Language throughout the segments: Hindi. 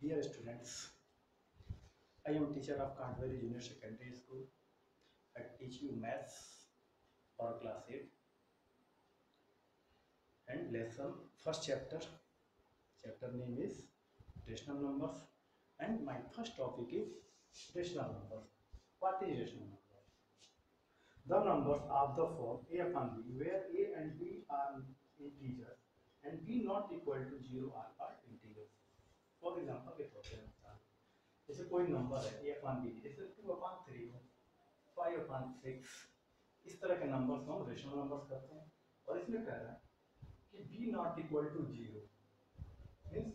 Dear students, I am teacher of Kandwari Junior Secondary School. I teach you maths for class 8 and lesson first chapter. Chapter name is rational numbers and my first topic is rational numbers. What is rational number? The numbers of the form a upon b where a and b are integers and b not equal to 0 are called integers. For example, के तौर पे जैसे कोई नंबर है a upon b जैसे 2 upon 3 हो 5 upon 6 इस तरह के नंबर्स को हम रेशनल नंबर्स करते हैं और इसमें कह रहा है कि b not equal to 0 means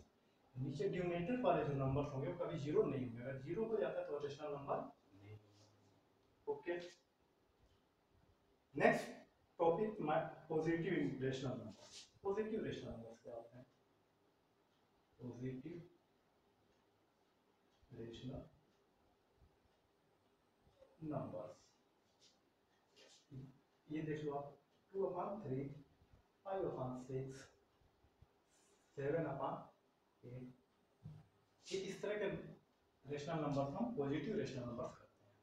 नीचे डिनोमिनेटर वाले जो नंबर्स होंगे वो कभी 0 नहीं होंगे अगर 0 हो जाता है तो रेशनल नंबर नहीं होगा okay next topic positive rational number positive rational numbers क्या होते हैं पॉजिटिव रेशनल नंबर्स ये देख लो आप 2 upon 3 5 upon 6 7 upon 8 ये इस तरह के रेशनल नंबर्स हम पॉजिटिव रेशनल नंबर्स करते हैं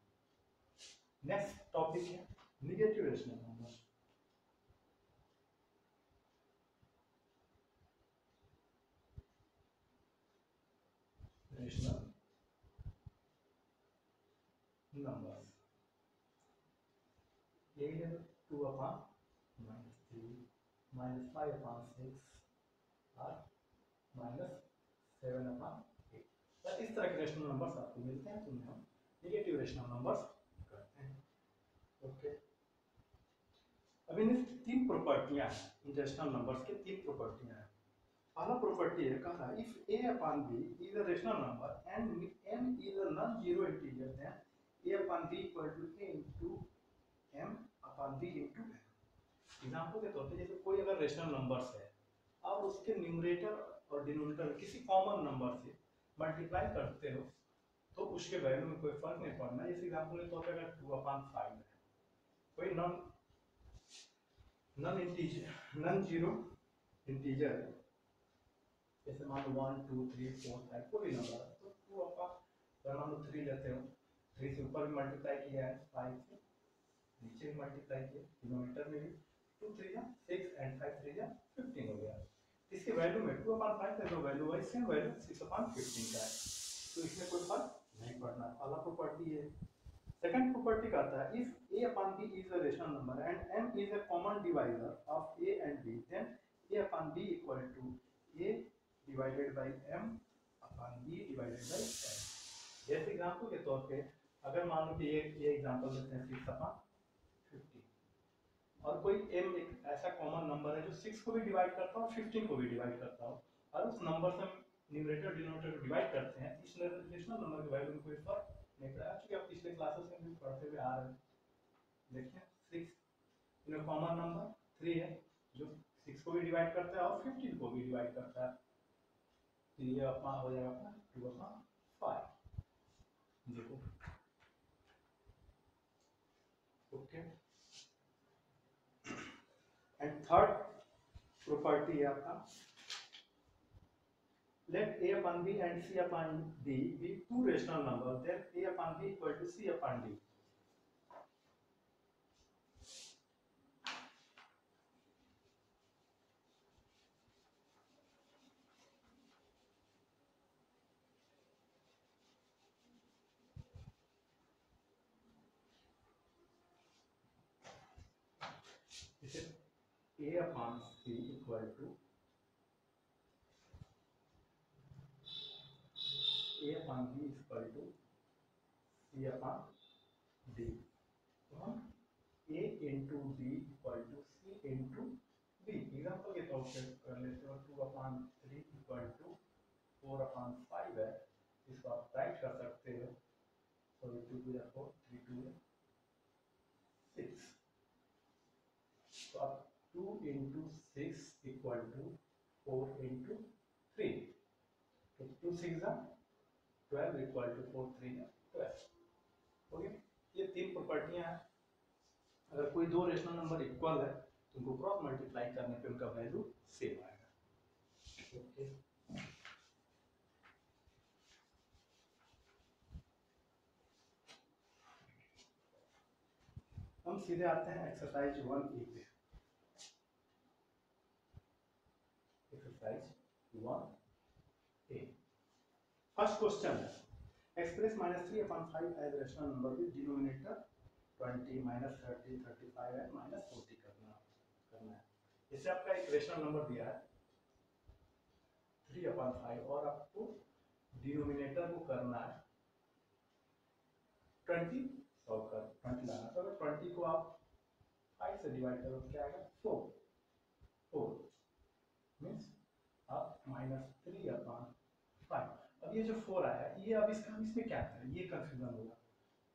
नेक्स्ट टॉपिक है negative rational numbers rational numbers ये 2 upon -3 -5 upon 6 और -7 upon 8 तो इस तरह के रेशनल नंबर्स आपको मिलते हैं तो उन्हें हम नेगेटिव रेशनल नंबर्स करते हैं ओके अब इन तीन प्रॉपर्टियां हैं इन रेशनल नंबर्स के तीन प्रॉपर्टियां हैं पहला प्रॉपर्टी है कहा if a upon b is a rational number and m is a non-zero integer then a upon b equal to a into m upon b into n example के तौर पे जैसे कोई अगर रेशनल नंबर्स है आप उसके न्यूमरेटर और डिनोमिनेटर किसी कॉमन नंबर से मल्टीप्लाई करते हो तो उसके वैल्यू में कोई फर्क नहीं पड़ना जैसे एग्जांपल के तौर पे अगर 2 upon 5 है कोई non integer non zero integer है जैसे मान लो 1 2 3 4 5 कोई नंबर है तो 2 अपन मान लो 3 लेते हो 3 से ऊपर भी मल्टीप्लाई किया है 5 से नीचे भी मल्टीप्लाई किया डिनोमिनेटर में भी 2 3 या 6 एंड 5 3 या 15 हो गया इसके वैल्यू में 2 upon 5 का जो वैल्यू है सेम वैल्यू 6 upon 15 का है तो इसमें कोई फर्क नहीं पड़ना पहला प्रॉपर्टी है सेकंड प्रॉपर्टी का आता है if a upon b is a rational number and m is a common divisor of a and b then a upon b equal to a divided by m upon b divided by n जैसे एग्जांपल के तौर पे अगर मान लो कि ये एग्जांपल लेते हैं 6 upon 50 और कोई m एक ऐसा कॉमन नंबर है जो 6 को भी डिवाइड करता हो 15 को भी डिवाइड करता हो और उस नंबर से न्यूमरेटर डिनोमिनेटर को डिवाइड करते हैं इस रेशनल नंबर के वैल्यू में कोई फर्क नहीं पड़ा क्योंकि आप पिछले क्लासेस में भी पढ़ते हुए आ रहे हैं देखिए 6 इन कॉमन नंबर 3 है जो 6 को भी डिवाइड करता है और 15 को भी डिवाइड करता है तो ये अपना हो जाएगा अपना 2 upon 5 देखो ओके एंड थर्ड प्रॉपर्टी है आपका let a upon b and c upon d be two rational numbers then a upon b equal to c upon d a upon c equal to a upon b is equal to c upon d तो हम a into d equal to c into b example के तौर पे कर लेते हो 2 upon 3 equal to 4 upon 5 है इसको आप राइट कर सकते हो तो 2 2 या 4 3 2 6 तो अब 2 into 6 equal to 4 into 3 तो 2 6 12 equal to 4 3 12 ओके ये तीन प्रॉपर्टियां हैं अगर कोई दो रेशनल नंबर इक्वल है तो उनको क्रॉस मल्टीप्लाई करने पे उनका वैल्यू सेम आएगा ओके हम सीधे आते हैं एक्सरसाइज 1A पे। एक्सरसाइज 1A फर्स्ट क्वेश्चन है, express -3/5 as rational number with denominator 20 -30 35 and -40 करना है। इससे आपका एक रैशनल नंबर दिया है 3/5 और आपको डिनोमिनेटर को करना है 20 लाना। तो अगर 20 को आप 5 से डिवाइड करो तो क्या आएगा 4 मीन्स आप -3/5। अब ये जो 4 आया ये अब इसमें क्या करें, ये कंफ्यूजन होगा।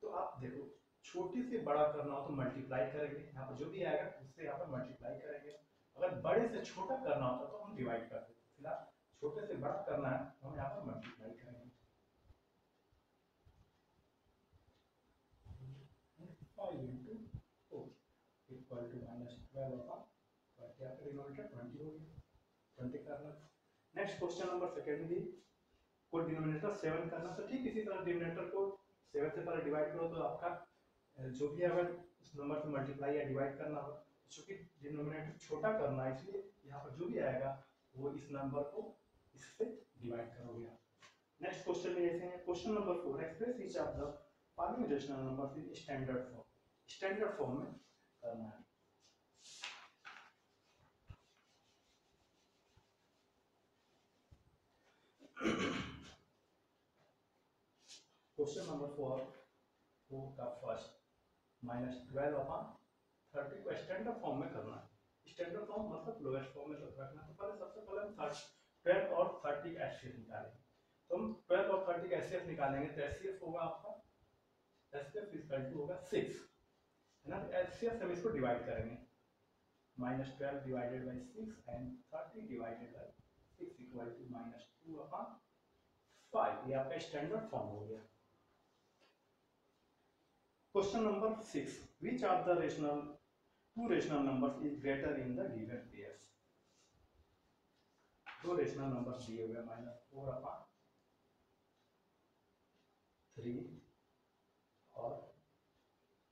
तो आप देखो छोटे से बड़ा करना हो तो मल्टीप्लाई करेंगे, यहाँ पर जो भी आएगा उससे यहाँ पर मल्टीप्लाई करेंगे। अगर बड़े से छोटा करना होता तो हम डिवाइड करते। फिलहाल छोटे से बड़ा करना है तो हम यहाँ पर मल्टीप्लाई करेंगे। 5 into 4 equal to -12/20 आपका डिनोमिनेटर 20 हो गया, 20 करना। नेक्स्ट क्वेश्चन नंबर सेकंड भी को डिनोमिनेटर 7 करना। तो ठीक इसी तरह डिनोमिनेटर को 7 से पहले डिवाइड करो तो आपका जो भी अगर उस नंबर से मल्टीप्लाई या डिवाइड करना हो, चूंकि डिनोमिनेटर छोटा करना है इसलिए यहाँ पर जो भी आएगा वो इस नंबर को इससे डिवाइड करोगे आप। नेक्स्ट क्वेश्चन में जैसे हैं question number 4, express each of the following rational numbers in standard form. Standard form में करना है। क्वेश्चन नंबर 4 का फर्स्ट -12/30 को स्टैंडर्ड फॉर्म में करना है। स्टैंडर्ड फॉर्म मतलब लोएस्ट फॉर्म में रखना। तो पहले सबसे पहले हम 12 और 30 का एचसीएफ निकालेंगे। तो हम 12 और 30 का एचसीएफ निकालेंगे तो एचसीएफ होगा आपका एचसीएफ इक्वल टू होगा 6 है ना। तो एचसीएफ से हम इसको डिवाइड करेंगे, -12 divided by 6 and 30 divided by 6 equal to -2/5। ये आपका स्टैंडर्ड फॉर्म हो गया। Question number 6, which of the two rational numbers is greater in the given pairs। दो रेशनल नंबर दिए हुए -4/3 और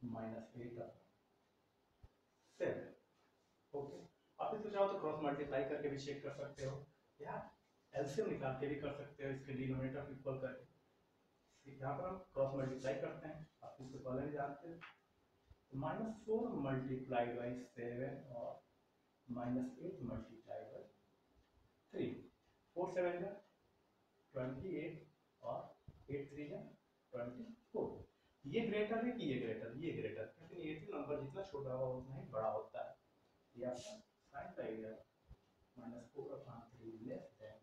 -8/7। ओके, आप इसको चाहो तो क्रॉस मल्टीप्लाई करके भी चेक कर सकते हो या एलसीएम निकाल के भी कर सकते हो इसके डिनोमिनेटर इक्वल करके। यहाँ पर हम क्रॉस मल्टीप्लाई करते हैं, आप इसको पहले भी जानते हैं। -4 मल्टीप्लाइड बाई 7 और -8 मल्टीप्लाइड बाई 3, 4 7 जा 28 और 8 3 जा 24। ये ग्रेटर है कि ये ग्रेटर, ये ग्रेटर, लेकिन ये नंबर जितना छोटा होगा उतना ही बड़ा होता है। ये आपका साइन का area -4/3 less than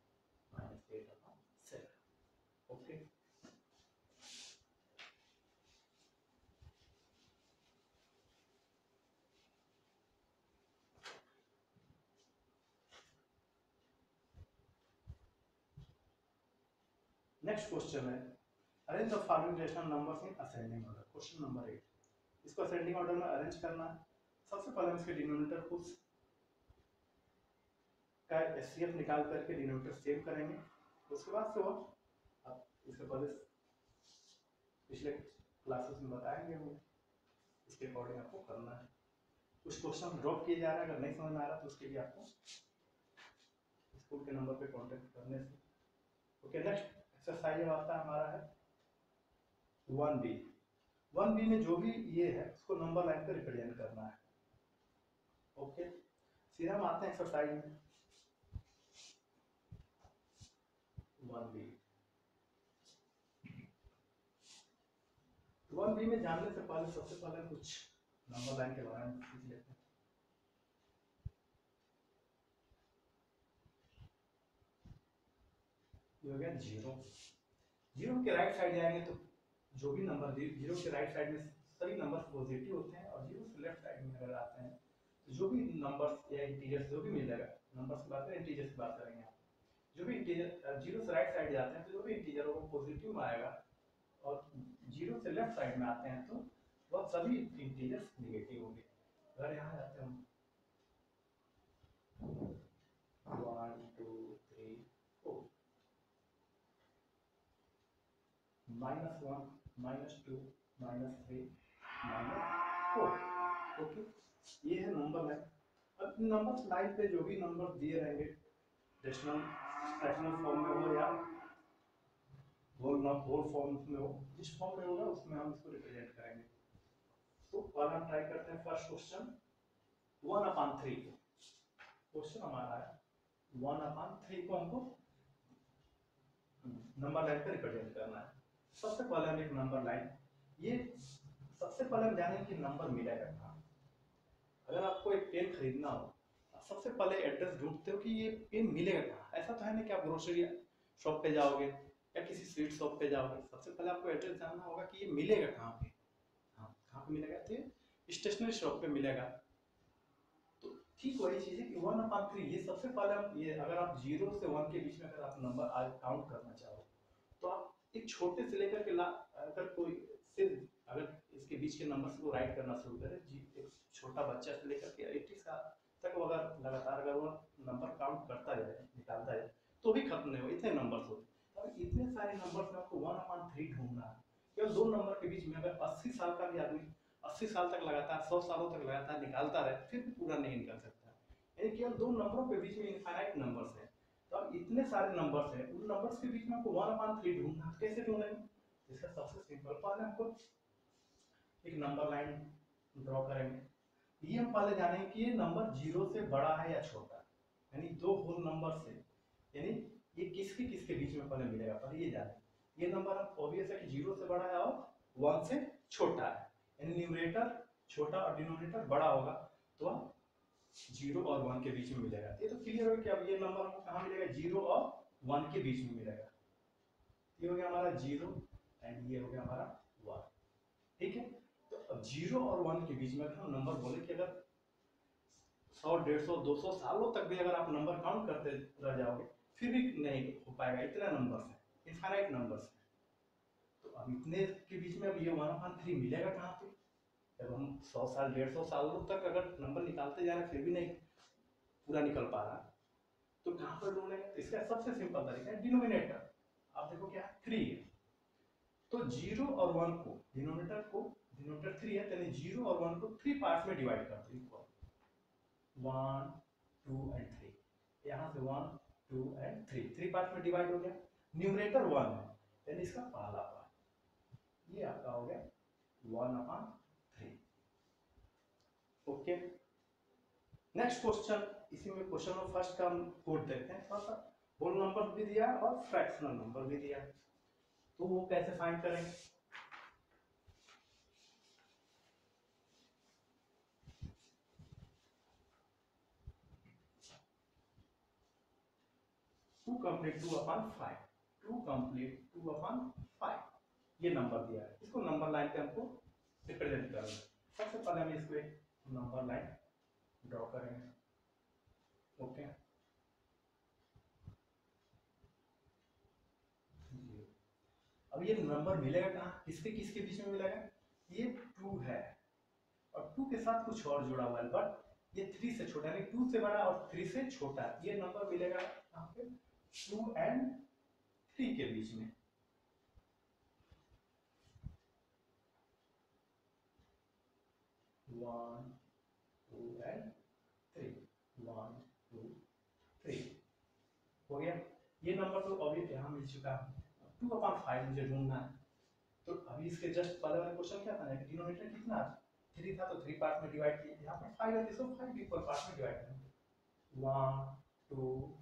-8/7। Okay, next question है arrange the following rational numbers in ascending order. Question number 8, इसको असेंडिंग ऑर्डर में अरेंज करना है। सबसे पहले हम इसके डिनोमिनेटर को का एचसीएफ निकाल करके डिनोमिनेटर सेव करेंगे। उसके बाद से वो आप इसके पहले पिछले क्लासेस में बताएंगे हम, इसके अकॉर्डिंग आपको करना है। कुछ क्वेश्चन ड्रॉप किए जा रहे हैं, अगर नहीं समझ में आ रहा तो उसके लिए आपको स्कूल के नंबर पे कांटेक्ट करने से। ओके, नेक्स्ट एक्सरसाइज आता है हमारा है 1B। 1B में जो भी ये है उसको नंबर लाइन पे रिप्रेजेंट करना है। ओके, सीधा हम आते हैं एक्सरसाइज में 1B। 1B में जानने से पहले सबसे पहले कुछ नंबर लाइन के बारे में सीख लेते हैं। ये हो गया 0। 0 के राइट साइड जाएंगे तो जो भी नंबर 0 के राइट साइड में सभी नंबर पॉजिटिव होते हैं, और 0 से लेफ्ट साइड में अगर आते हैं तो जो भी नंबर्स या इंटीजर्स जो भी मिल जाएगा, नंबर्स की बात करें इंटीजर्स की बात करेंगे, जो भी इंटीजर 0 से राइट साइड जाते हैं तो जो भी इंटीजर होगा पॉजिटिव में आएगा, और 0 से लेफ्ट साइड में आते हैं तो वह सभी इंटीजर्स नेगेटिव होंगे। अगर यहाँ जाते हैं 1 2 3 4 -1 -2 -3 -4, ओके, ये है नंबर लाइन। अब नंबर लाइन पे जो भी नंबर दिए रहेंगे डेसिमल फ्रैक्शनल फॉर्म में हो या होल फॉर्म में हो, जिस फॉर्म में होगा उसमें हम इसको रिप्रेजेंट करेंगे। तो और हम ट्राई करते हैं फर्स्ट क्वेश्चन 1/3। क्वेश्चन हमारा है 1/3 को हमको नंबर लाइन पे रिप्रेजेंट करना है। सबसे पहले हम एक नंबर लाइन, ये सबसे पहले हम जानेंगे कि नंबर मिलेगा कहाँ। अगर आपको एक पेन खरीदना हो, सबसे पहले एड्रेस ढूंढते हो कि ये पेन मिलेगा कहाँ। ऐसा तो है ना कि आप ग्रोसरी शॉप पे जाओगे या किसी स्वीट शॉप पे जाओगे, सबसे पहले आपको एड्रेस जानना होगा कि ये मिलेगा कहाँ पे। हाँ, कहाँ पे मिलेगा? तो स्टेशनरी शॉप पे मिलेगा। तो ठीक वही चीज़ है कि 1/3 ये सबसे पहले हम ये, अगर आप 0 से 1 के बीच में अगर आप नंबर आज काउंट करना चाहो तो आप एक छोटे से लेकर के अगर कोई सिर्फ अगर इसके बीच के नंबर्स को राइट करना शुरू करे, एक छोटा बच्चा से लेकर के 80 साल तक अगर लगातार अगर वो नंबर काउंट करता जाए, निकालता जाए, तो भी खत्म नहीं हो, इतने नंबर्स होते। अब इतने सारे नंबर्स में आपको 1/3 ढूंढना है। केवल दो नंबर के बीच में अगर 80 साल का भी आदमी 80 साल तक लगातार 100 सालों तक लगातार निकालता रहे, फिर भी पूरा नहीं निकल सकता। यानी केवल दो नंबरों के बीच में इनफाइनाइट नंबर्स है। तो अब इतने सारे नंबर्स हैं, उन नंबर्स के बीच में आपको 1/3 ढूंढना। कैसे ढूंढेंगे? इसका सबसे सिंपल पहले हमको एक नंबर लाइन ड्रॉ करेंगे। ये हम पहले जानेंगे कि ये नंबर 0 से बड़ा है या छोटा है, यानी दो होल नंबर से, यानी ये किसके किसके बीच में पहले मिलेगा, पहले ये जाने। ये नंबर ऑब्वियस है कि 0 से बड़ा है और 1 से छोटा है, यानी न्यूमरेटर छोटा और डिनोमिनेटर बड़ा होगा, तो 0 और 1 के बीच में मिलेगा। ये तो क्लियर हो कि अब ये नंबर हमको कहाँ मिलेगा? 0 और 1 के बीच में मिलेगा। ये हो गया हमारा 0 एंड ये हो गया हमारा 1। ठीक है, तो अब 0 और 1 के बीच में अगर हम नंबर बोले कि अगर 100, 150, 200 सालों तक भी अगर आप नंबर काउंट करते रह जाओगे, फिर भी नहीं हो पाएगा। इतना नंबर्स है, इनफाइनाइट नंबर्स है। तो अब इतने के बीच में अब ये 1/3 मिलेगा कहाँ पे? जब हम 100 साल 150 सालों तक अगर नंबर निकालते जा रहे हैं फिर भी नहीं पूरा निकल पा रहा, तो कहाँ पर ढूंढेंगे? तो इसका सबसे सिंपल तरीका है डिनोमिनेटर। आप देखो क्या 3 है, तो 0 और 1 को डिनोमिनेटर 3 है, यानी 0 और 1 को 3 पार्ट्स में डिवाइड कर दो इक्वल, 1, 2 एंड 3। यहाँ से 1, 2 एंड 3 पार्ट में डिवाइड हो गया। न्यूमरेटर 1 है, यानी इसका पहला पार्ट ये आपका हो गया 1/3। Okay, next question. इसी में क्वेश्चन में फर्स्ट का हम कोड देखते हैं। थोड़ा सा होल नंबर भी दिया और फ्रैक्शनल नंबर भी दिया, तो वो कैसे फाइंड करेंगे? टू कंप्लीट 2/5 ये नंबर दिया है, इसको नंबर लाइन पे हमको रिप्रेजेंट करना है। सबसे पहले हम इसको एक नंबर लाइन ड्रॉ करेंगे। ओके, अब ये नंबर मिलेगा कहाँ, किसके किसके बीच में मिलेगा? ये 2 है और 2 के साथ कुछ और जुड़ा हुआ है, बट ये 3 से छोटा है, 2 से बड़ा और 3 से छोटा है। ये नंबर मिलेगा कहाँ पे? 2 एंड 3 के बीच में। 1, 2 एंड 3, 1, 2, 3 हो गया। ये नंबर तो अभी यहाँ मिल चुका है। 2/5 मुझे ढूंढना है, तो अभी इसके जस्ट पहले वाला क्वेश्चन क्या था कि डिनोमिनेटर कितना 3 था, तो 3 पार्ट में डिवाइड किया। यहाँ पर 5 है, इसको 5 इक्वल पार्ट में डिवाइड करेंगे। 1, 2,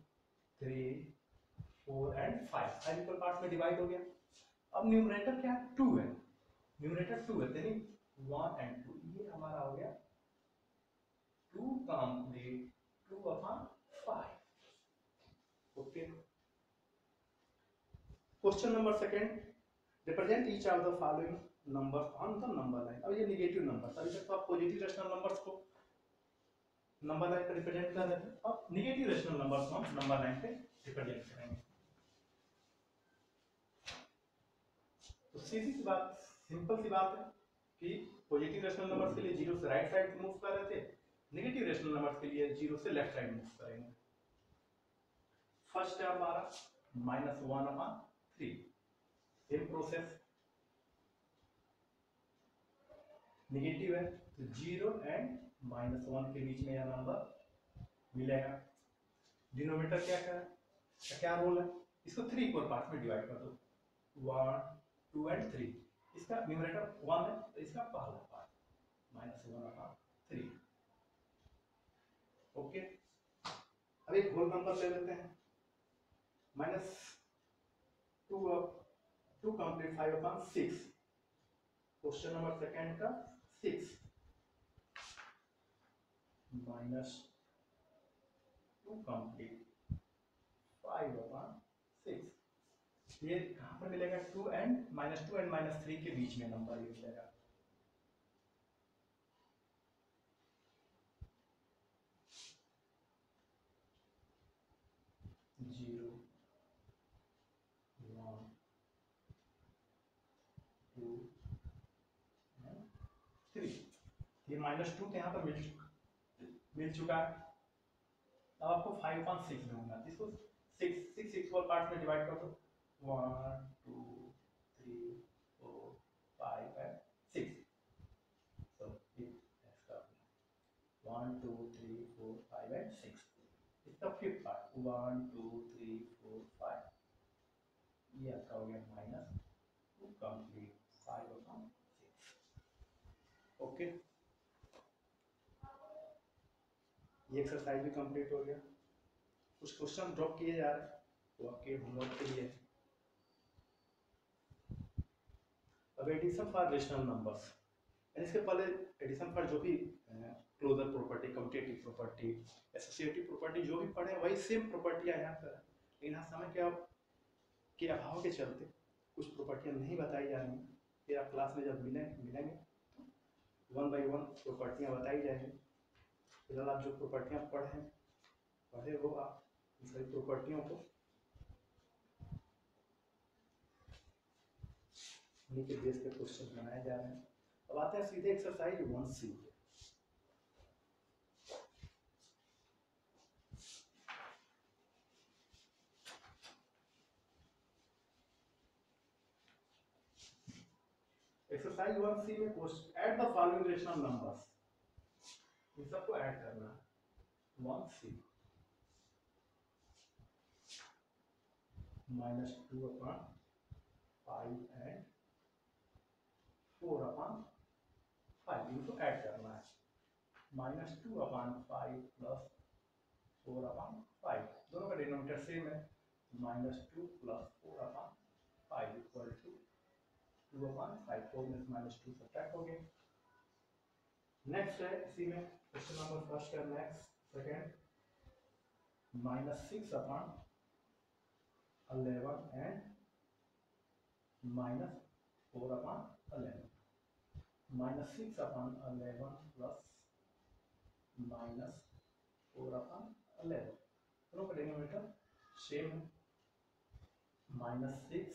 3, 4 एंड 5 इक्वल पार्ट में डिवाइड हो गया। अब न्यूमरेटर क्या है? 2 है, न्यूमरेटर 2 है, यानी 1 एंड 2 ये हमारा हो गया 2 complete 2/5। Okay, question number second, represent each of the following numbers on the number line. अब ये नेगेटिव नंबर्स, अभी तक तो आप पॉजिटिव रेशनल नंबर्स को नंबर लाइन पे रिप्रेजेंट कर रहे थे, अब नेगेटिव रेशनल नंबर्स को हम नंबर लाइन पे रिप्रेजेंट करेंगे। तो सीधी सी बात, सिंपल सी बात है कि पॉजिटिव रेशनल नंबर्स के लिए 0 से राइट साइड मूव कर रहे थे, नेगेटिव रेशनल नंबर्स के लिए 0 से लेफ्ट साइड मूव करेंगे। फर्स्ट है हमारा -1/3, सेम प्रोसेस, नेगेटिव है तो 0 एंड -1 के बीच में यह नंबर मिलेगा। डिनोमिनेटर क्या रोल है, इसको 3 इक्वल पार्ट में डिवाइड कर दो, 1 2 एंड 3। इसका न्यूमरेटर 1 है तो इसका पहला पार्ट -1/3। ओके, अब एक होल नंबर ले लेते हैं, -2 कंप्लीट 5/6। क्वेश्चन नंबर सेकंड का 6 -2 कंप्लीट 5/6। ये कहाँ पर मिलेगा, -2 एंड -3 के बीच में नंबर ये मिलेगा। जीरो 1 2 3। ये -2 तो यहाँ पर मिल चुका है। अब आपको 5/6 ढूंढना है, इसको 6 इक्वल पार्ट में डिवाइड कर दो, 1 2 3 4 5 एंड 6। so इसका 1 2 3 4 5 एंड 6। इसका फिफ्थ पार्ट 1 2 3 4 5, ये आपका हो गया -2 कंप्लीट 5/6। ओके, ये एक्सरसाइज भी कंप्लीट हो गया। कुछ क्वेश्चन ड्रॉप किए जा रहे हैं वो आपके होमवर्क के लिए। अब एडिशन फॉर रेशनल नंबर्स, इसके पहले एडिशन फॉर जो भी closure property, commutative property, associative property जो भी पढ़े वही सेम प्रॉपर्टियां यहाँ पर है, लेकिन यहाँ समय के अभाव के चलते कुछ प्रॉपर्टियां नहीं बताई जा रही। फिर आप क्लास में जब मिलेंगे 1 बाई 1 प्रॉपर्टियां बताई जाएंगी। फिलहाल आप जो प्रॉपर्टियां पढ़े हो आप सभी प्रॉपर्टियों को उन्हीं के बेस पे क्वेश्चन बनाए जा रहे हैं। अब आते हैं सीधे एक्सरसाइज 1C पे। एक्सरसाइज 1C में add the following rational numbers, इन सबको ऐड करना है। 1C -2/5 एंड 4/5 इनको ऐड करना है। -2/5 प्लस 4/5, दोनों का डिनोमिनेटर सेम है, -2 प्लस 4/5 इक्वल टू 2/5। 4 में -2 सब्ट्रैक्ट हो गया। नेक्स्ट है इसी में क्वेश्चन नंबर फर्स्ट का नेक्स्ट सेकंड, -6/11 एंड -4/11। -6/11 प्लस -4/11, दोनों का डिनोमिनेटर सेम है। -6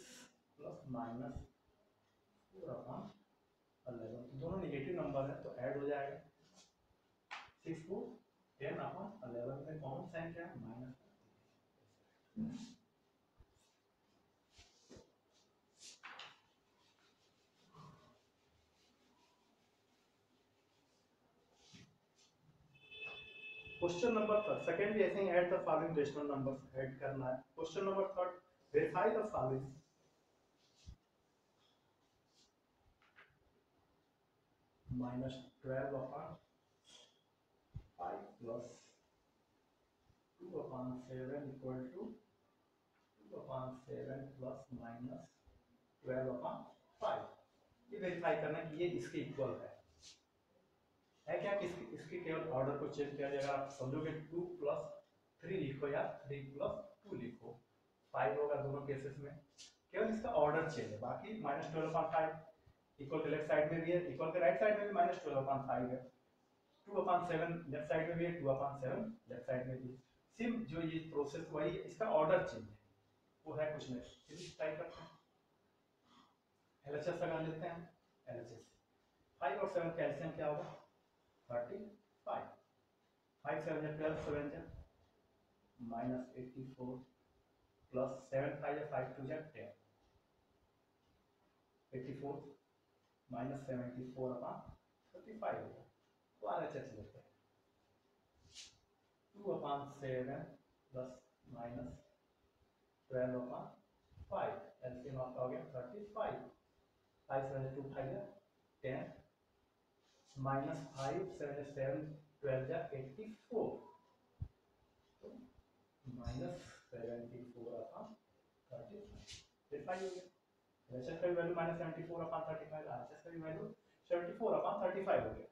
प्लस -4/11, दोनों नेगेटिव नंबर है तो ऐड हो जाएगा। 6 को 10/11 में कॉमन साइन क्या है, minus. Question number third, second भी ऐसे ही add the following rational numbers add करना है। Question number third, verify the following. -12/5 plus 2/7 equal to 2/7 plus -12/5। ये वेरीफाई करना कि ये इसके इक्वल है क्या, इसके केवल ऑर्डर को चेंज किया जाएगा। आप समझोगे 2 + 3 लिखो या 3 + 2 लिखो, 5 होगा दोनों केसेस में, केवल इसका ऑर्डर चेंज है। बाकी -12/5 इक्वल के लेफ्ट साइड में भी है, इक्वल के राइट साइड में भी -12/5 है, 2/7 लेफ्ट साइड में भी है, 2/7 लेफ्ट साइड में भी। सिम जो ये प्रोसेस वही, इसका ऑर्डर चेंज है, वो है कुछ नहीं। इस टाइप करते हैं, एलएचएस लगा लेते हैं। एलएचएस 5 और 7 का एलसीएम क्या होगा, 35। 5 7 या 12 7 या -84 प्लस 7 5 या 5 2 या 10, 84 -74/35 होगा। Upon 7 plus minus 12 upon 5, LCM आपका हो गया 35, 5 7 2 5 10 माइनस 5 7 7 12 जा 84, तो माइनस 74 अपॉन 35, 5 हो गया। एचएस का वैल्यू माइनस 74 अपॉन 35, आरएचएस का वैल्यू 74 अपॉन 35 हो गया।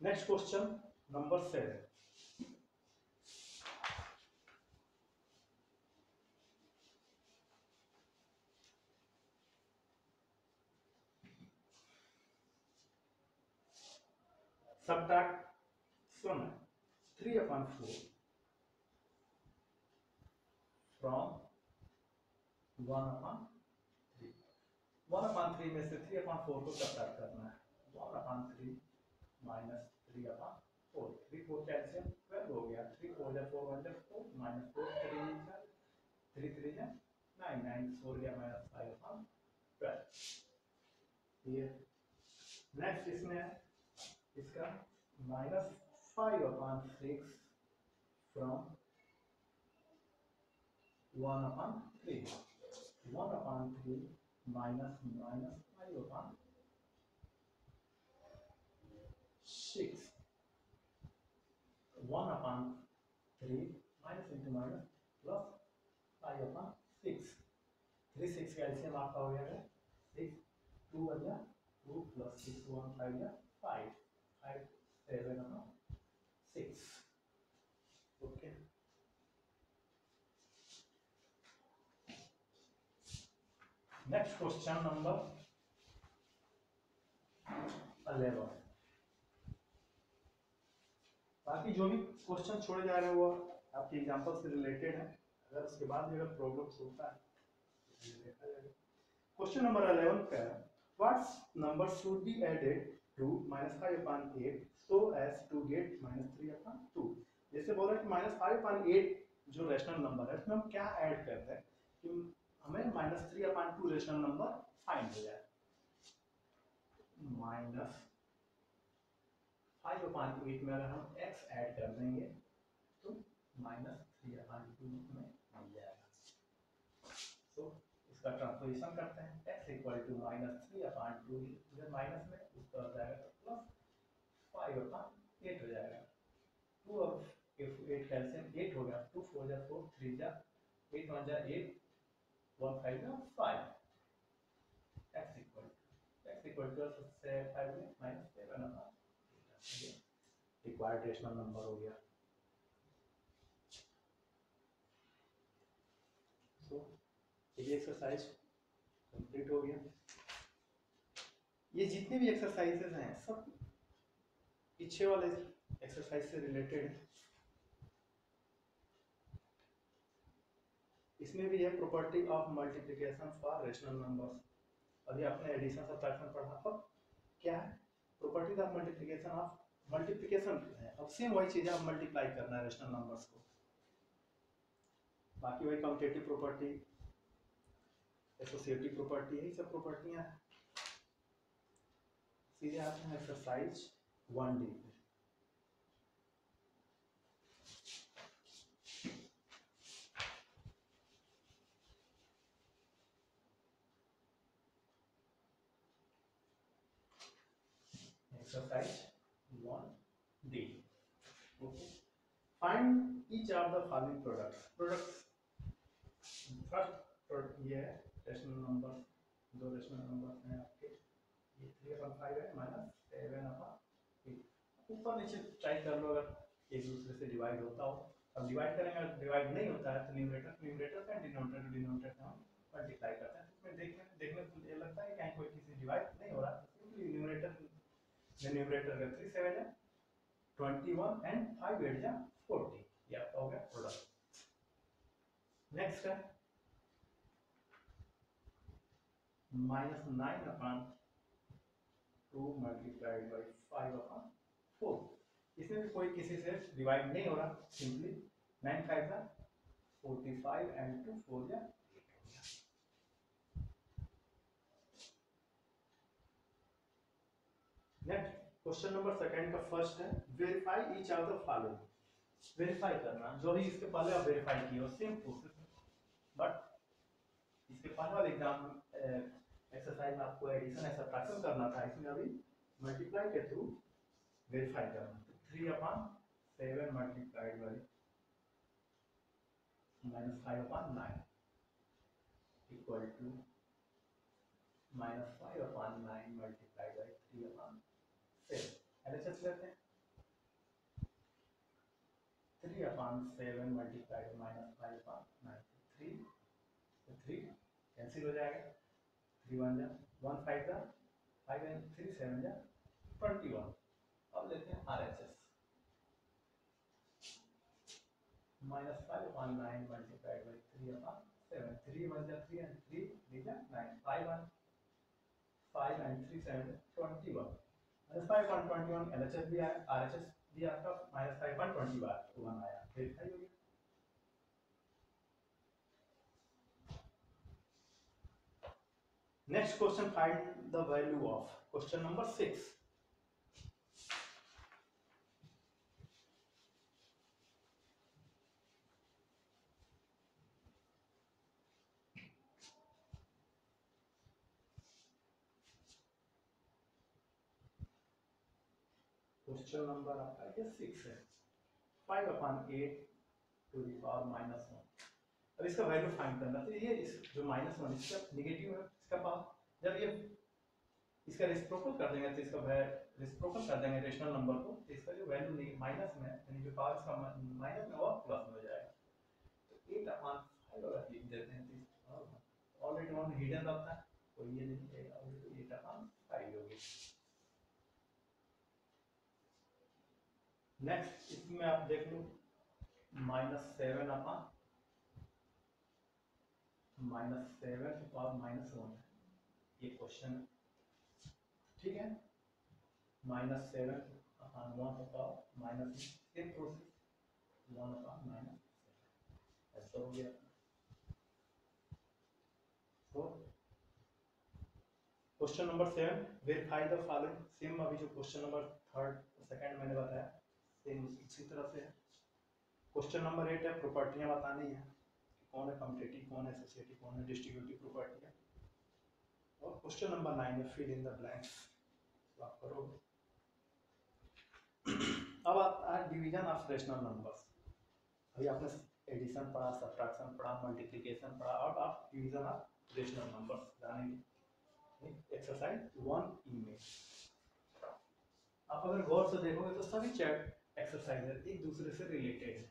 Next question number 7, subtraction 3 upon 4 from 1 upon 3, 1 upon 3 में से 3 upon 4 को सब्ट्रैक्ट करना है, 1 upon 3 माइनस 3 upon 4, 3 4 कैल्शियम 12 हो गया, 3 4 जा 4 1 जा 4 माइनस 4 3 3 जा 9 9 4 गया माइनस 5 upon 12। ये नेक्स्ट इसमें है इसका minus 5 upon 6 from 1 upon 3, 1 upon 3 minus 5 upon 6, 1 upon 3 minus into minus plus 5 upon 6, 3 6 का एलसीएम आपका हो गया 6 2 1 जा 2 plus 6 1 5 जा 5 5 7 upon 6, okay. Next question number 11, बाकी जो भी क्वेश्चन छोड़े जा रहे हैं वो आपके एग्जांपल से रिलेटेड है, अगर उसके बाद भी अगर प्रॉब्लम्स होता है देखा जाएगा। क्वेश्चन नंबर 11 का है what number should be added to -5 upon 8 so as to get -3 upon 2। जैसे बोल रहा है कि -5 upon 8 जो रेशनल नंबर है उसमें हम क्या ऐड करते हैं कि हमें -3 upon 2 रेशनल नंबर फाइंड हो जाए। -5 upon 8 में अगर हम x ऐड कर देंगे तो -3 upon 2 में मिल जाएगा। तो इसका ट्रांसपोजिशन करते हैं, x इक्वल टू -3 upon 2 इधर माइनस में उस तरफ जाएगा तो प्लस 5 upon 8 हो जाएगा। 2 और 8 कैल्शियम 8 हो गया, 2 4 जा 4 3 जा 8 1 जा 8 1 5 जा 5, x इक्वल टू से 5 में -7 अपॉन रिक्वायर्ड रेशनल नंबर हो गया। तो ये एक्सरसाइज कंप्लीट हो गया। ये जितने भी एक्सरसाइजेस हैं सब पीछे वाले एक्सरसाइज से रिलेटेड है। इसमें भी है property of multiplication for rational numbers, अभी आपने एडिशन सब्ट्रैक्शन पढ़ा। अब क्या है property of multiplication of multiplication है, अब सेम वही चीज है, अब मल्टीप्लाई करना है रेशनल नंबर्स को, बाकी वही कम्यूटेटिव प्रॉपर्टी एसोसिएटिव प्रॉपर्टी यही सब प्रॉपर्टियां हैं। सीधे आते हैं एक्सरसाइज 1D पे। Exercise 1D, okay. Find each of the following products. First ये है रेशनल नंबर, दो रेशनल नंबर हैं आपके, ये 3 upon 5 है -7 upon 8। ऊपर नीचे ट्राई कर लो अगर एक दूसरे से डिवाइड होता हो। अब डिवाइड करेंगे, अगर डिवाइड नहीं होता है तो न्यूमरेटर का डिनोमिनेटर से हम मल्टीप्लाई करते हैं। इसमें देखने को ये लगता है कि कहीं कोई किसी डिवाइड नहीं हो रहा, सिंपली न्यूमरेटर का 3 7 है 21 एंड 5 8 जा 40, ये आपका हो गया प्रोडक्ट। नेक्स्ट है -9 upon 2 multiplied by 5 upon 4। इसमें भी कोई किसी से डिवाइड नहीं हो रहा, सिंपली 9 5 जा 45 एंड 2 4 जा 8 हो गया। 9 क्वेश्चन नंबर सेकंड का फर्स्ट है verify each of the following. Verify करना, जो भी इसके पहले आप वेरीफाई किए हो सेम प्रोसेस, बट इसके पहले वाले एग्जाम एक्सरसाइज में आपको एडिशन या सब्ट्रैक्शन करना था, इसमें अभी मल्टीप्लाई के थ्रू वेरीफाई करना। तो 3/7 multiplied by -5/9 equal to -5/9 multiplied by 3/7। LHS लेते हैं, 3/7 मल्टीप्लाइड -5/9 3, तो 3 कैंसिल हो जाएगा, 3 1 जा 1 5 जा 5 एंड 3 7 जा 21। अब लेते हैं आरएचएस, -5/9 मल्टीप्लाइड बाई 3/7, 3 1 जा 3 एंड 3 3 जा 9, 5 1 5 एंड 3 7 21, -5/21 एलएचएस भी आया, आरएचएस भी आपका -5/21 आया, वेरीफाई हो गया। Next question, find the value of, question number 6। Question number आपका 6 है, 5/8 टू द पावर -1। अब इसका वैल्यू फाइंड करना, तो ये इस जो -1 इसका नेगेटिव है, इसका पावर जब ये इसका रेसिप्रोकल कर देंगे तो इसका रेसिप्रोकल कर देंगे रेशनल नंबर को, तो इसका जो वैल्यू माइनस में यानी जो पावर इसका माइनस में और प्लस में हो जाएगा। तो 8/5 अगर लिख देते हैं तो ऑलरेडी वन हिडन रहता है, तो ये नहीं है, तो 8/5 होगी। नेक्स्ट इसमें आप देख लो -7 अपॉन -7 की पावर -1 है, ये क्वेश्चन है, ठीक है। -7 अपॉन 1 की पावर -1, सेम प्रोसेस 1/-7 ऐसा हो गया। तो question number 7, verify the following, same अभी जो क्वेश्चन नंबर सेकंड मैंने बताया सेम उसी तरह से है। क्वेश्चन नंबर 8 है, प्रॉपर्टियां बतानी है, कौन है कम्यूटेटिव, कौन है एसोसिएटिव, कौन है डिस्ट्रीब्यूटिव प्रॉपर्टियां। और क्वेश्चन नंबर 9 है, फिल इन द ब्लैंक्स, तो आप करोगे। अब आता है डिवीजन ऑफ रेशनल नंबर्स। अभी आपने एडिशन पढ़ा, सब्ट्रैक्शन पढ़ा, मल्टीप्लिकेशन पढ़ा, अब आप डिवीजन ऑफ रेशनल नंबर्स जानेंगे। एक्सरसाइज 1E में आप अगर गौर से देखोगे तो सभी चैट एक्सरसाइज एक दूसरे से रिलेटेड है।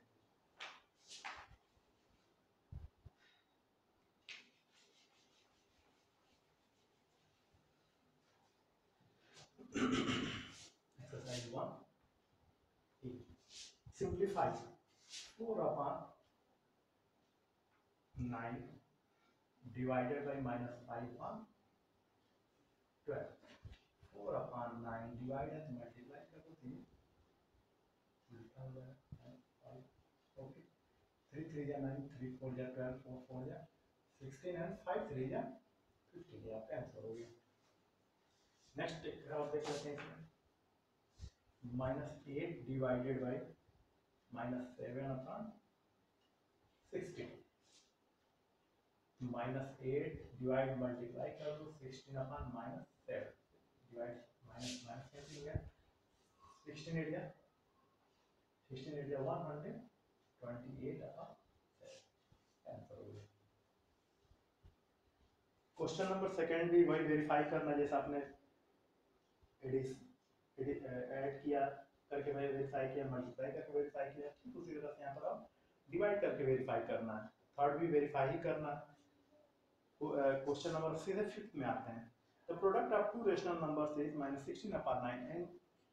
Exercise 1, simplify 4/9 divided by -5/12, 4/9 divided multiply कर दो 3 उल्टा हो जाएगा 5, ओके, 3 3 जा 9, 3 4 जा 12, 4 4 जा 16 एंड 5 3 जा 50, ये आपका आंसर हो गया। नेक्स्ट आप देख लेते हैं इसमें -8 डिवाइडेड बाई -7/16, -8 डिवाइड मल्टीप्लाई कर दो 16/-7 डिवाइड माइनस माइनस कैंसिल हो गया, 16 8 जा 128/7 आंसर हो गया। क्वेश्चन नंबर सेकंड भी वही वेरीफाई करना, जैसा आपने ऐड किया करके वेरीफाई किया, मल्टीप्लाई करके वेरीफाई किया, ठीक उसी तरह से यहाँ पर आप डिवाइड करके वेरीफाई करना है। थर्ड भी वेरीफाई ही करना है। क्वेश्चन नंबर सीधे फिफ्थ में आते हैं। The product of two rational numbers is -16/9 and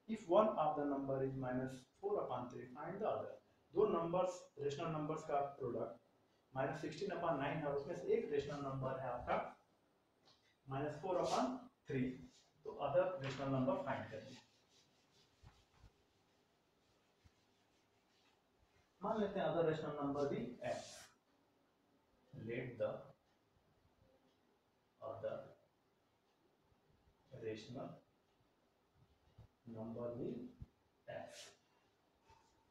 if one of the number is -4/3 find the other. दो नंबर्स रेशनल नंबर्स का प्रोडक्ट -16/9 है और उसमें से एक रेशनल नंबर है आपका -4/3, तो अदर रेशनल नंबर फाइंड करिए। मान लेते हैं अदर रेशनल नंबर भी x, let the other rational number भी x।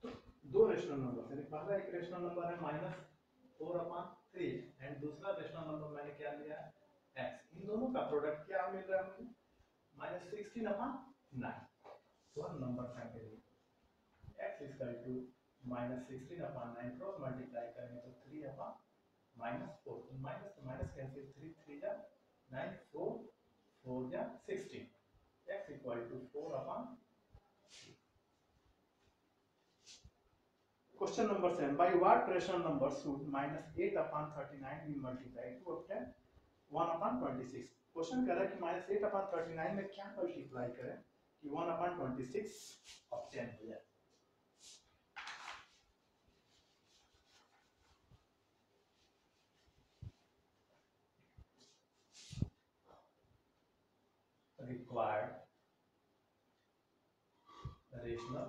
तो दो रेशनल नंबर है, पहला एक रेशनल नंबर है -4/3 एंड दूसरा रेशनल नंबर मैंने क्या लिया है x। इन दोनों का प्रोडक्ट क्या मिल रहा है मुझे -16/9। तो हम नंबर फाइंड करेंगे x equal to -16/9 cross multiply करेंगे तो 3/-4 तो माइनस तो माइनस कैंसिल 3 3 जा 9 4 4 जा 16 x equal to 4/। Question number 7. By what rational number should -8/39 be multiplied to obtain 1/26? Question कह रहा है कि -8/39 में क्या मल्टीप्लाई करें कि 1/26 ऑब्टेन हो जाए। Required rational,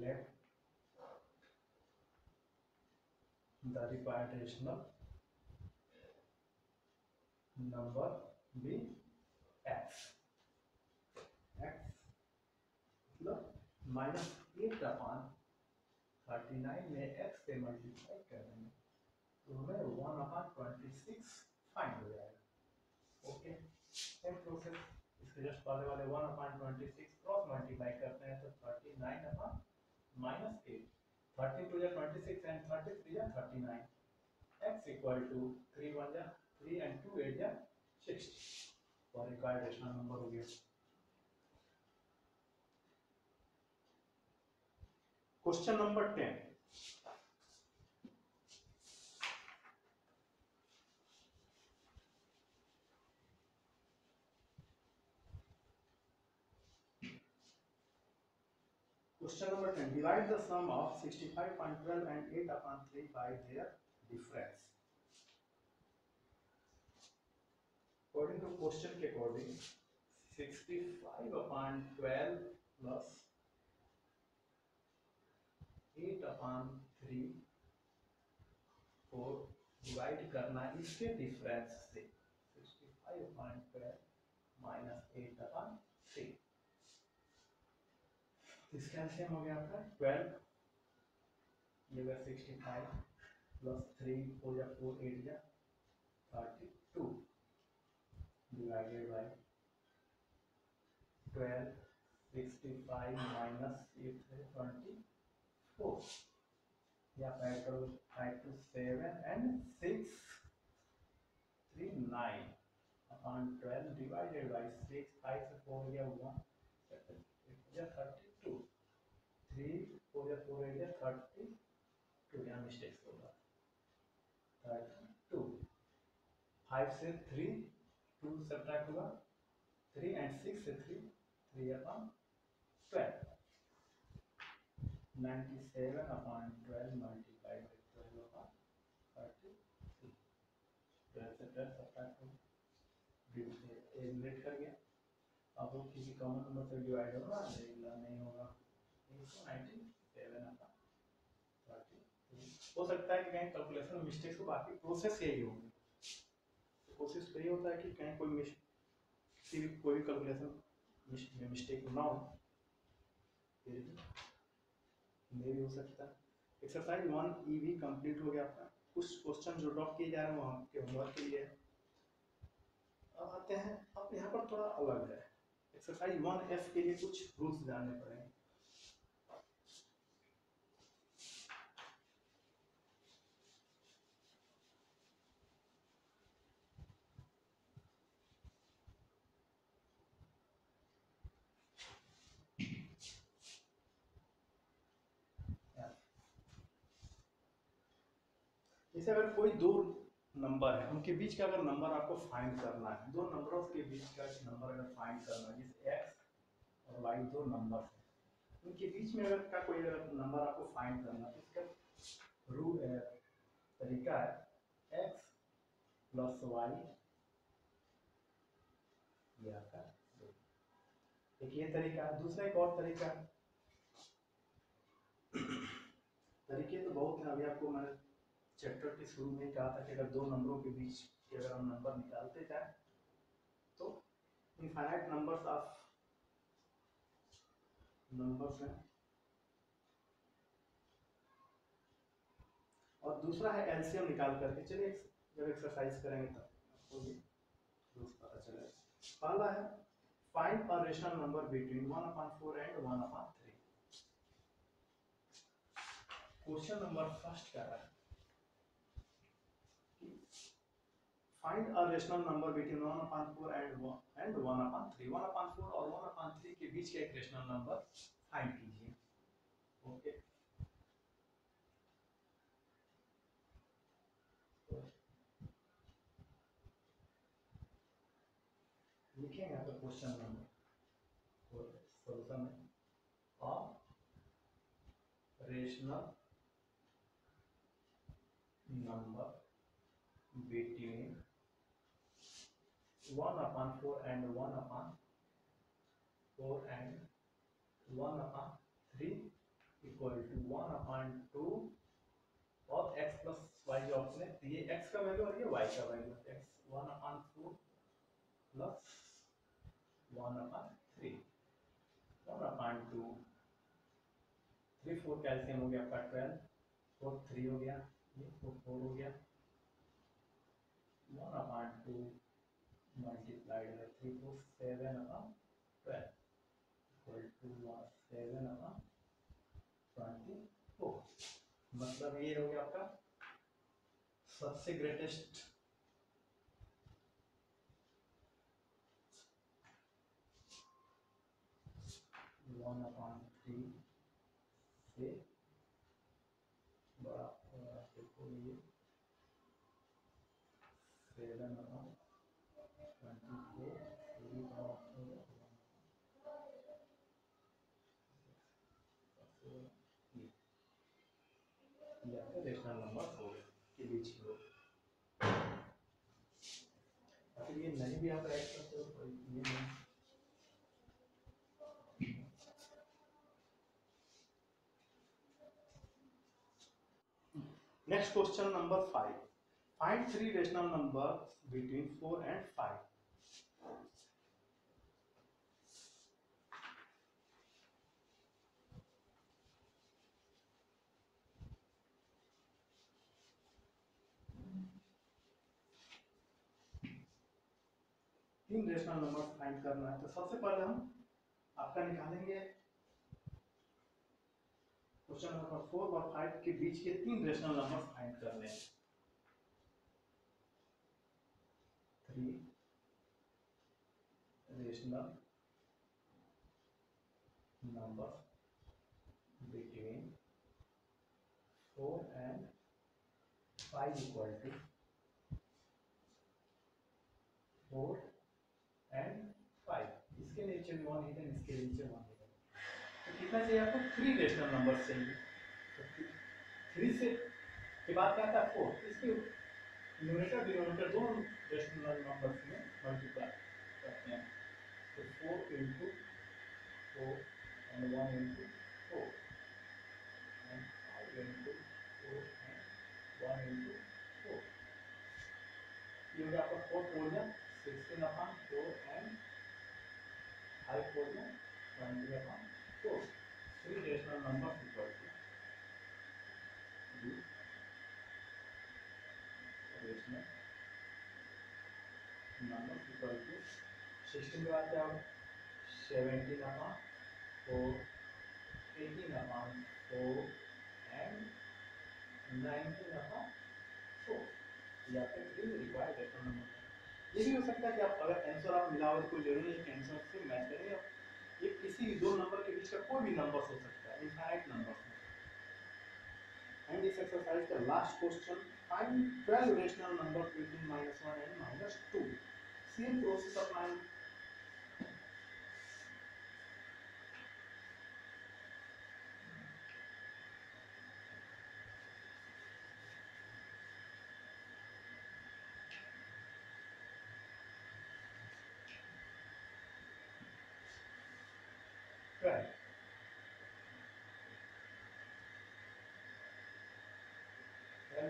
let the required rational number be x। x मतलब -8/39 में x से मल्टीप्लाई करेंगे तो हमें 1/26 फाइंड हो जाएगा। ओके, सेम प्रोसेस इसके जस्ट पहले वाले 1/26 क्रॉस मल्टीप्लाई करते हैं तो 39/-8 13 2 जा 26 एंड 33 जा 39 x इक्वल टू 3 1 जा 3 एंड 2 8 जा 60 और रिक्वायर्ड रेशनल नंबर हो गया। Question number 10। Question number 10. Divide the sum of 65.12 and 8/3 by their difference. According to question के according 65/12 plus 8/3 को डिवाइड करना इसके डिफरेंस से 65/12 माइनस 8/3 इसका एलसीएम हो गया आपका 12 ये होगा 65 प्लस 3 हो जा 4 8 जा 32 डिवाइडेड बाय 12 65 माइनस 8 है 24 या 5 to 7 and 6 3 9 upon 12 divided by 6 5 से 4 या 1 या 32 3 4 या 4 या 32 यहाँ मिस्टेक्स होगा 32 5 से 3 2 सब्ट्रैक्ट होगा 3 and 6 से 3 3 upon 12 97 upon 12 multiplied by 12 upon 32 12 से 12 सब्ट्रैक्ट होगा एलिमिनेट कर गया। अब वो किसी कॉमन नंबर से डिवाइड होगा नहीं होगा 97 अपॉन 32 हो सकता है कि कहीं कैलकुलेशन में मिस्टेक्स हो, बाकी प्रोसेस यही होगी। तो कोशिश तो ये होता है कि कहीं कोई कैलकुलेशन में मिस्टेक ना हो, फिर भी हो सकता है। एक्सरसाइज 1 ई भी कंप्लीट हो गया आपका। कुछ क्वेश्चन जो ड्रॉप किए जा रहे हैं वो आपके होमवर्क के लिए है। अब आते हैं, अब यहाँ पर थोड़ा अलग है। एक्सरसाइज 1F के लिए कुछ रूल्स जानने पड़ेंगे। जैसे अगर कोई दो नंबर है, उनके बीच का अगर नंबर आपको फाइंड करना है, दो नंबरों के बीच का नंबर अगर फाइंड करना है, जैसे x और y दो नंबर है, उनके बीच में अगर का कोई अगर नंबर आपको फाइंड करना है, इसका रूल तरीका है x प्लस वाई ये आपका एक ये तरीका है। दूसरा एक और तरीका तरीके तो बहुत हैं। अभी आपको मैंने चैप्टर के शुरू में कहा था कि अगर दो नंबरों के बीच के अगर हम नंबर निकालते जाए तो इनफाइनाइट नंबर्स ऑफ नंबर्स हैं। और दूसरा है एलसीएम निकाल करके, चलिए जब एक्सरसाइज करेंगे तब आपको ये पता चलेगा। पहला है find a rational number between 1/4 and 1/3। Question number first कह रहा है find a rational number between 1/4 and 1/3। 1/4 और 1/3 के बीच का एक रेशनल नंबर फाइंड कीजिए। ओके, लिखेंगे यहाँ पे क्वेश्चन नंबर और सॉल्यूशन है a rational number between 1/4 and 1/4 and 1/3 equal to 1/2 और x प्लस वाई जो ऑप्शन है, ये x का वैल्यू और ये y का वैल्यू। x 1/4 प्लस 1/3 1/2 3 4 कैल्सियम हो गया आपका 12 4 3 हो गया, ये 4 4 हो गया 1/2 मल्टीप्लाइड बाय 3 4 7/12 इक्वल टू 7/24। मतलब ये हो गया आपका सबसे ग्रेटेस्ट वन अपॉन थ्री से बड़ा देखो ये 7/24 रेशनल नंबर हो के बीच की हो। फिर ये नहीं भी आप राइट करते हो तो ये नहीं। Next question number 5, find 3 rational number between 4 and 5। तीन रेशनल नंबर फाइंड करना है। तो सबसे पहले हम आपका निकालेंगे क्वेश्चन नंबर 4 और 5 के बीच के तीन रेशनल नंबर फाइंड करने हैं। 3 rational number between 4 and 5 equal to 4 and 5। इसके नीचे 1 हिडन, इसके नीचे 1 हिडन। तो कितना चाहिए आपको? 3 रेशनल नंबर चाहिए। तो 3 से के बाद क्या आता है 4, इसके न्यूमरेटर डिनोमिनेटर दोनों रेशनल नंबर्स में मल्टीप्लाई करते हैं। तो 4 into 4 and 1 into 4 and 5 into 4 and 1 into 4। ये हो गया आपका 4 4 या 16/4 and 5 4 या 20/4। 3 rational numbers equal to rational numbers equal to 16 के बाद क्या होगा 17/4 18/4 and 19/4। या फिर 3 रिक्वायर्ड रेशनल नंबर। ये भी हो सकता है कि आप अगर आंसर आप मिलाओ तो कोई जरूरी नहीं कि आंसर से मैच करें। ये किसी भी दो नंबर के बीच का कोई भी नंबर हो सकता है, infinite number. And this exercise का last question, find 12 rational number between -1 and -2। Same process अपनाएं।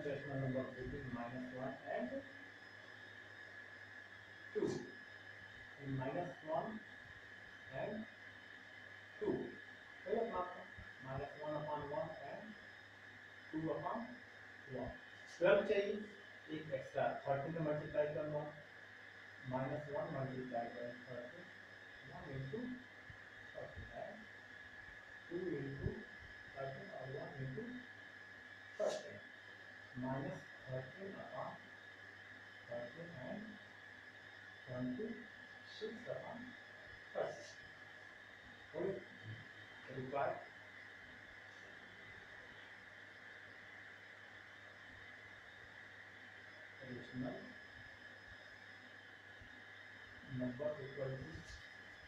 Rational number between -1 and 2 in -1 and 2, सही है आपका, -1/1 and 2/1, 12 चाहिए, एक एक्स्ट्रा 13 में मल्टीप्लाई कर लो, -1 मल्टीप्लाई बाय 13, 1 into 13 है, 2 into 13 और 1 into 13, -13/13 and 26/13. Required additional number equal to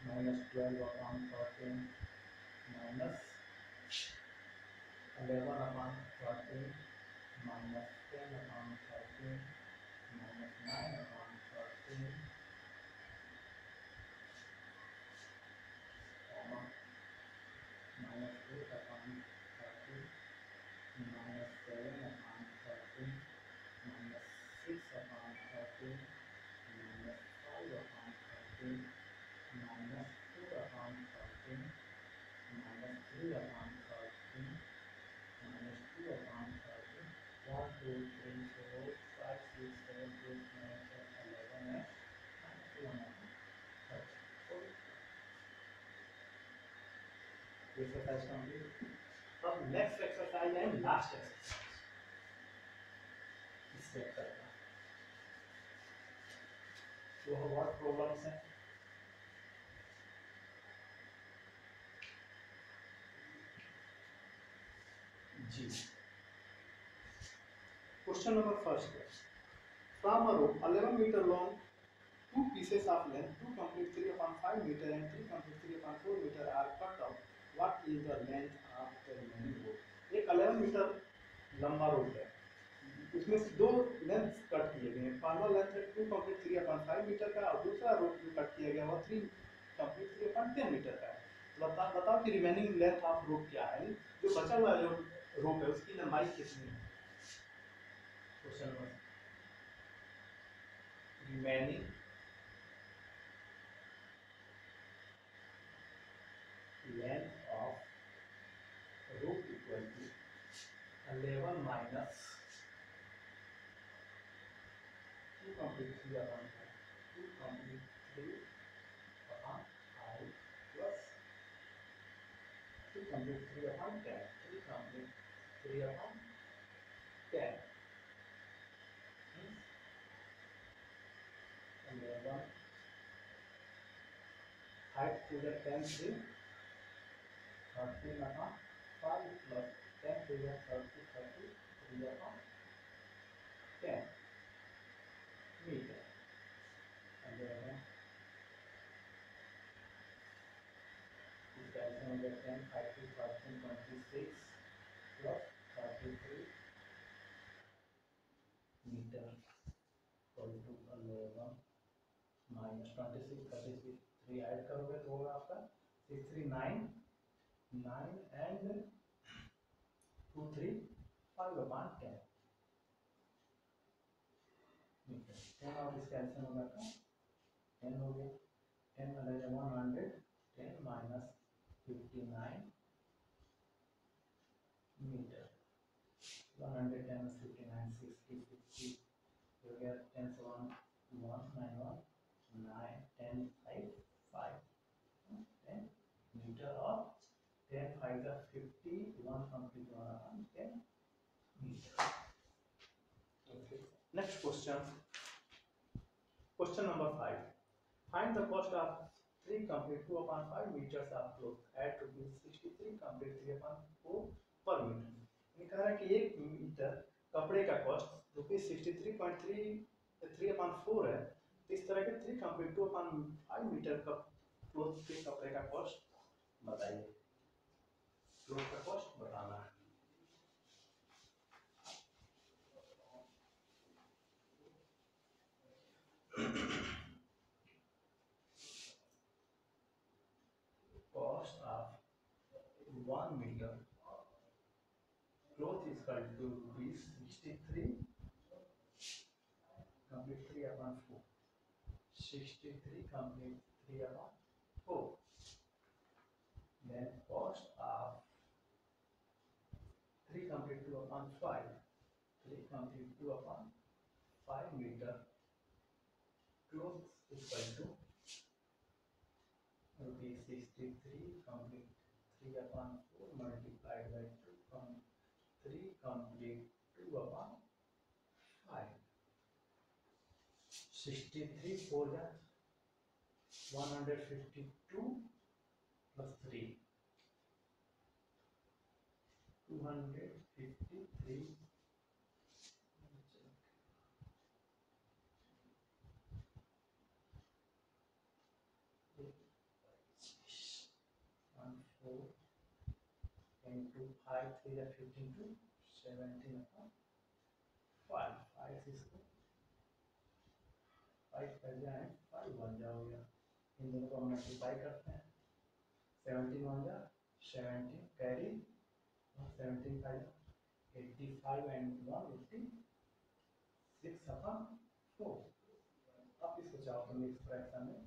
-12/13 minus 11/13 minus 10/13 minus 9/13 comma minus 8/13 minus 7/13 minus 6/13 minus 5/13 minus 2/13 minus 3/13 minus 2/13, 1, 2, 3, 4, 5, 6, 7, 8, 9, 10, 11 and minus 1/13. Exercise complete. अब next exercise and last exercise इस chapter का, वो what problems हैं, जी। Question number first है, from a rope 11 meter long, two pieces of length 2 complete 3/5 meter and 3 complete 3/4 meter are cut out. What is the length of the remaining rope? एक 11 मीटर लंबा रोप है, उसमें से दो लेंथ कट किए गए हैं, पहला लेंथ है 2 complete 3/5 मीटर का और दूसरा रोप जो कट किया गया वो 3 complete 3/10 मीटर का है। बताओ कि रिमेनिंग लेंथ ऑफ रोप क्या है, जो बचा हुआ जो रोप है उसकी लंबाई कितनी है। Question number remaining length of rope equal to 11 minus 2 complete 3/5, 2 complete 3/5 plus 2 complete 3/10, 3 complete 3/10 means 11, 5 to the 10 3, 13/5 plus 10 to the 30, 33/10 meter. 11 is calculation of the 10, 5 to 13, 26 plus 33 meter equal to 11 minus 26, 33 add करोगे तो होगा आपका 6, 3, 9 and 2, 3 5/10 मीटर। 10 और इस कैंसिल होगा आपका 10 हो गया, 10 100, 10 minus 59 मीटर, 110 is 59, 60, 50 हो गया, 10 से 1 9 1 9 10 5 5 10 मीटर और 10 5 is 50, 1 complete 10 meter. Okay. Next question. Question number 5. Find the cost of 3 complete 2/5 meters of cloth at ₹63 complete 3/4 per meter. ये कह रहा है कि 1 मीटर कपड़े का कॉस्ट ₹63.3/4 है, इस तरह के 3 complete 2/5 मीटर का क्लोथ के कपड़े का कॉस्ट बताइए। क्लोथ का कॉस्ट बताना है। Cost of 1 meter cloth is equal to ₹63 complete 3/4, 63 complete 3 upon 4. Then cost of 3 complete 2 upon 5. 3 complete 2 upon 5 meter clothes equal to rupees 63 complete 3 upon 4 multiplied by 2 3 complete 2 upon 5. 63 4 जा 152 plus 3 253 4 into 5 3 is 15 to 17 upon 5 5 is 5 कर जाए 5 बन जाओगे इन दोनों को हम मल्टीप्लाई करते हैं 17 बन जा 17 कैरी और 17 का 85 एंड 186 अपॉन 4 अब इसको चाहो तो मिक्स फ्रैक्शन में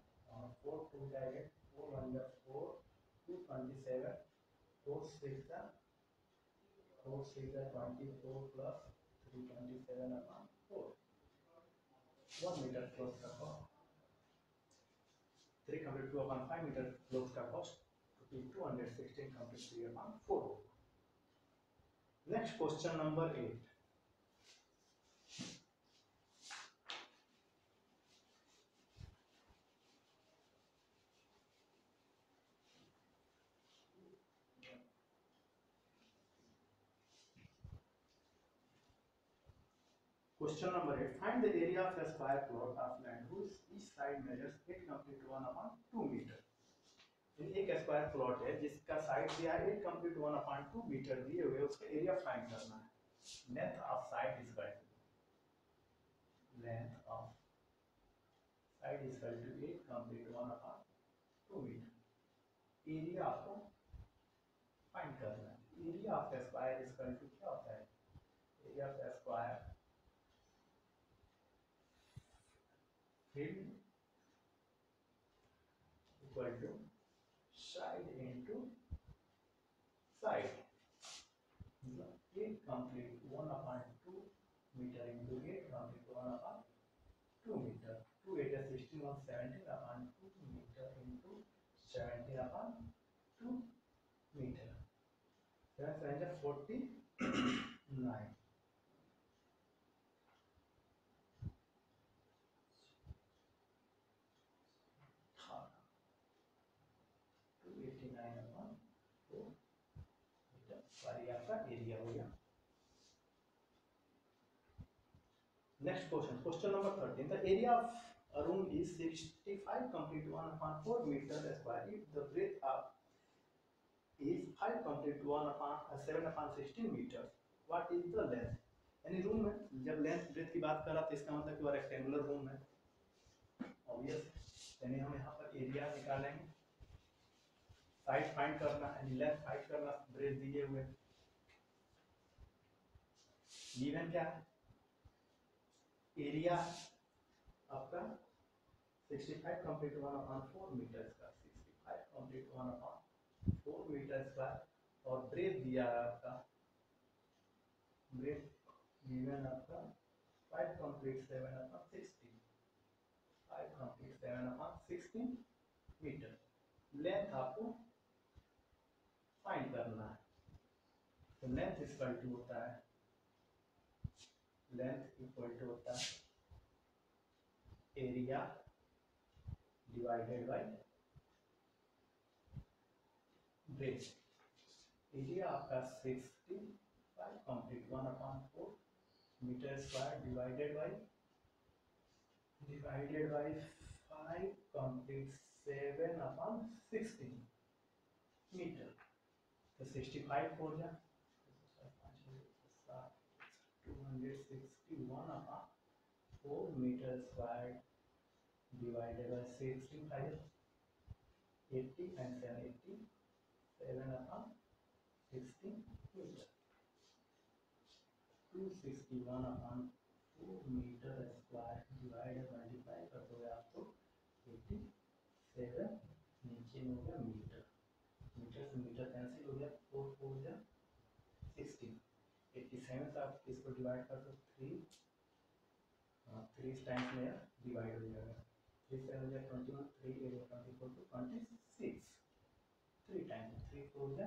4 2 जाएगा 4 1 जा 4 227 4 6 जा 4 6 जा 24 प्लस 327 अपॉन 4 1 meter close का cost 3 complete 2 upon 5 meter close का cost to be 216 complete 3 upon 4. Next question number 8. Question number 8. Find the area of a square plot of land whose each side measures 8 complete 1 upon 2 meter. एक स्क्वायर प्लॉट है जिसका साइड दिया है 8 complete 1 upon 2 मीटर दिए हुए उसका एरिया फाइंड करना है length of side is equal to length of side is equal to 8 complete 1 upon 2 metre area आपको फाइंड करना है area of square is equal to क्या होता है area of square field equal to side into side 8 complete 1 upon 2 meter into 8 complete 1 upon 2 meter 2 8 is 16 1 17 upon 2 meter into 17 upon 2 meter 7 7 is 49 area हो गया next question question number 13 the area of a room is 65 complete 1 upon 4 meter square if the breadth of is 5 complete 1 upon 7 upon 16 meter what is the length यानी रूम में जब लेंथ ब्रेथ की बात करा तो इसका मतलब कि वो रेक्टेंगुलर रूम है ऑब्वियस यानी हम यहाँ पर एरिया निकालेंगे साइड फाइंड करना है लेंथ फाइंड करना ब्रेथ दिए हुए गिवन क्या है एरिया आपका 65 complete 1 upon 4 meter square 65 complete 1 upon 4 meter square और ब्रेथ दिया है आपका ब्रेथ गिवन आपका 5 complete 7 upon 16 5 complete 7 upon 16 metre length आपको फाइंड करना है तो लेंथ इक्वल टू होता है लेंथ इक्वल टू होता है area divided by breadth area आपका 65 complete 1 upon 4 metre square divided by 5 complete 7 upon 16 metre तो 65 हो जा 261 upon 4 meter square divided by 65 80 and 780 7 upon 16 meter 261 upon 4 meter square divided multiply कर दोगे आपको 87 7, नीचे में हो गया मीटर, मीटर से मीटर कैंसिल हो गया, 4 4 जा 16, 87 से आप इसको डिवाइड कर दो 3, 3 टाइम्स में डिवाइड हो जाएगा, 3 7 जा 21, 3 8 24 to 26, 3 टाइम्स 3 4 जा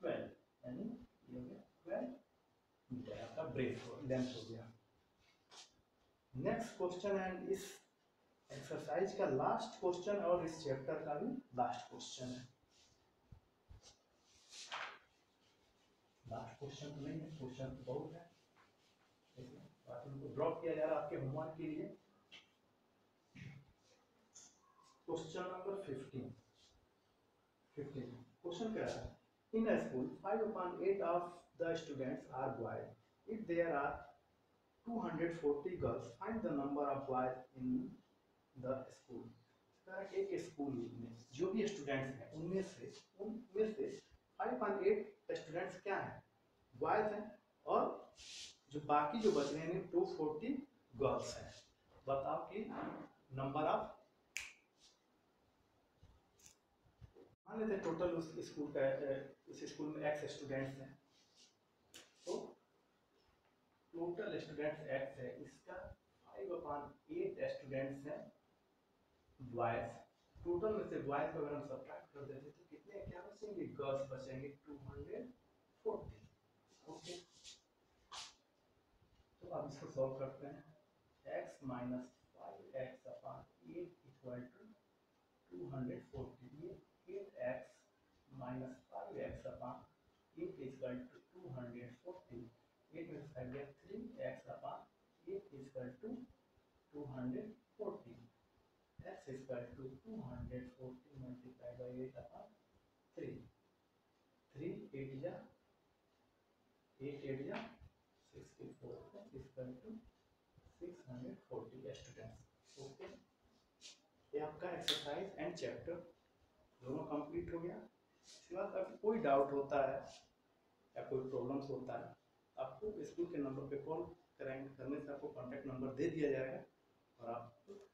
12, यानी ये हो गया 12 मीटर आपका ब्रेथ लेंथ हो गया। नेक्स्ट क्वेश्चन एंड इस एक्सरसाइज का लास्ट क्वेश्चन और इस चैप्टर का भी लास्ट क्वेश्चन है। लास्ट क्वेश्चन तो नहीं है, क्वेश्चन तो बहुत है, बात उनको ड्रॉप किया जा रहा है आपके होमवर्क के लिए। क्वेश्चन नंबर 15 क्वेश्चन कह रहा है, in a school 5/8 of the students are boys, if there are 240 girls, find the number of boys in the school. एक स्कूल में जो भी स्टूडेंट्स हैं उनमें से 5/8 स्टूडेंट्स क्या हैं, बॉयज हैं, और जो बाकी जो बच रहे हैं 240 गर्ल्स हैं। बताओ कि नंबर ऑफ, मान लेते टोटल उस स्कूल का, उस स्कूल में x स्टूडेंट्स हैं, तो टोटल स्टूडेंट्स x है, इसका 5/8 स्टूडेंट्स हैं बॉयज। टोटल में से बॉयज को अगर हम सब्ट्रैक्ट कर देते तो कितने क्या बचेंगे, गर्ल्स बचेंगे 240। ओके, तो अब इसको सॉल्व करते हैं, x - 5x/8 इक्वल टू 240, ये 8x - 5x/8 इक्वल टू 240, 8 में से गया 3x/8 equal to 240, x equal to 240 multiply by 8/3, 3 8 जा 8 8 जा 64 इक्वल टू 640 स्टूडेंट्स। ओके, ये आपका एक्सरसाइज एंड चैप्टर दोनों कंप्लीट हो गया। इसके बाद अगर कोई डाउट होता है या कोई प्रॉब्लम्स होता है, आपको स्कूल के नंबर पे कॉल करने से आपको कॉन्टैक्ट नंबर दे दिया जाएगा, और आप फिर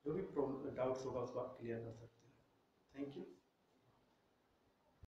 जो भी प्रॉब्लम डाउट्स होगा उसको आप क्लियर कर सकते हैं। Thank you.